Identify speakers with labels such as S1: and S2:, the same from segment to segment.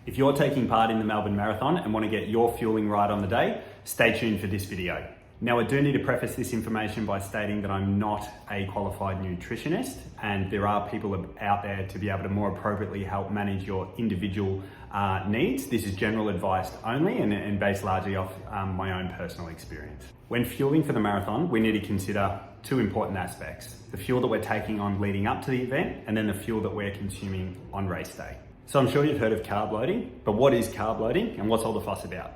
S1: If you're taking part in the Melbourne Marathon and want to get your fueling right on the day, stay tuned for this video. Now, I do need to preface this information by stating that I'm not a qualified nutritionist, and there are people out there to be able to more appropriately help manage your individual needs. This is general advice only and based largely off my own personal experience. When fueling for the marathon, we need to consider two important aspects: the fuel that we're taking on leading up to the event, and then the fuel that we're consuming on race day. So I'm sure you've heard of carb loading, but what is carb loading and what's all the fuss about?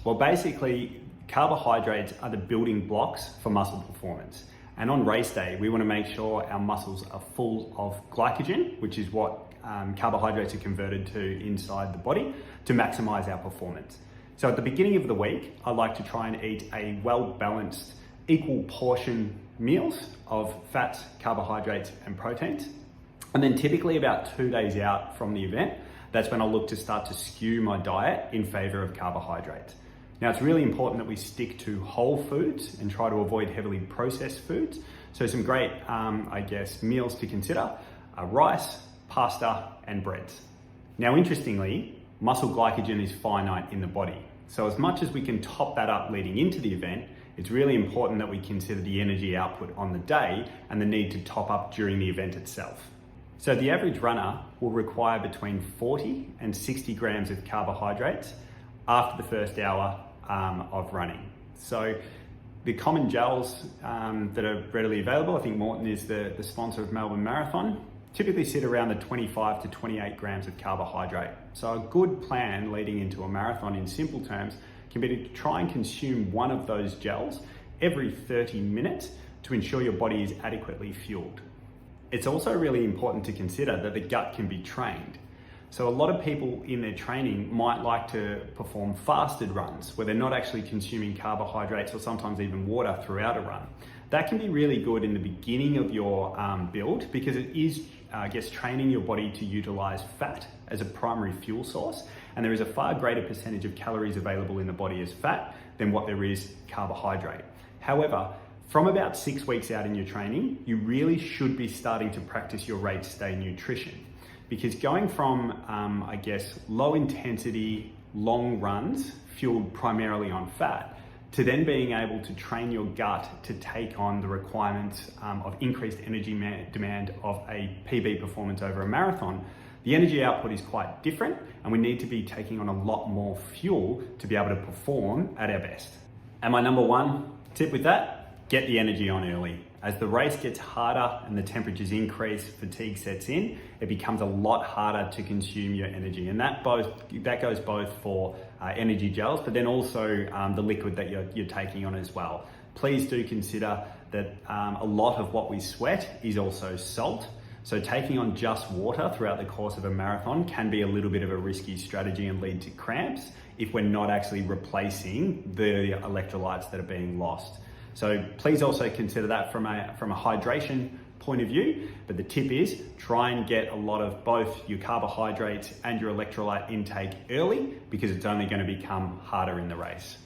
S1: Well, basically, carbohydrates are the building blocks for muscle performance. And on race day, we want to make sure our muscles are full of glycogen, which is what carbohydrates are converted to inside the body, to maximize our performance. So at the beginning of the week, I like to try and eat a well-balanced, equal portion meals of fats, carbohydrates, and proteins. And then typically about 2 days out from the event, that's when I'll look to start to skew my diet in favor of carbohydrates. Now, it's really important that we stick to whole foods and try to avoid heavily processed foods. So some great, meals to consider are rice, pasta, and breads. Now, interestingly, muscle glycogen is finite in the body. So as much as we can top that up leading into the event, it's really important that we consider the energy output on the day and the need to top up during the event itself. So the average runner will require between 40 and 60 grams of carbohydrates after the first hour of running. So the common gels that are readily available, I think Morton is the sponsor of Melbourne Marathon, typically sit around the 25 to 28 grams of carbohydrate. So a good plan leading into a marathon in simple terms can be to try and consume one of those gels every 30 minutes to ensure your body is adequately fueled. It's also really important to consider that the gut can be trained. So a lot of people in their training might like to perform fasted runs where they're not actually consuming carbohydrates or sometimes even water throughout a run. That can be really good in the beginning of your build because it is, training your body to utilize fat as a primary fuel source. And there is a far greater percentage of calories available in the body as fat than what there is carbohydrate. However, from about 6 weeks out in your training, you really should be starting to practice your race day nutrition. Because going from, low intensity, long runs fueled primarily on fat, to then being able to train your gut to take on the requirements of increased energy demand of a PB performance over a marathon, the energy output is quite different, and we need to be taking on a lot more fuel to be able to perform at our best. And my number one tip with that: get the energy on early. As the race gets harder and the temperatures increase, fatigue sets in, it becomes a lot harder to consume your energy. And that goes both for energy gels, but then also the liquid that you're taking on as well. Please do consider that a lot of what we sweat is also salt. So taking on just water throughout the course of a marathon can be a little bit of a risky strategy and lead to cramps if we're not actually replacing the electrolytes that are being lost. So please also consider that from a hydration point of view. But the tip is try and get a lot of both your carbohydrates and your electrolyte intake early, because it's only going to become harder in the race.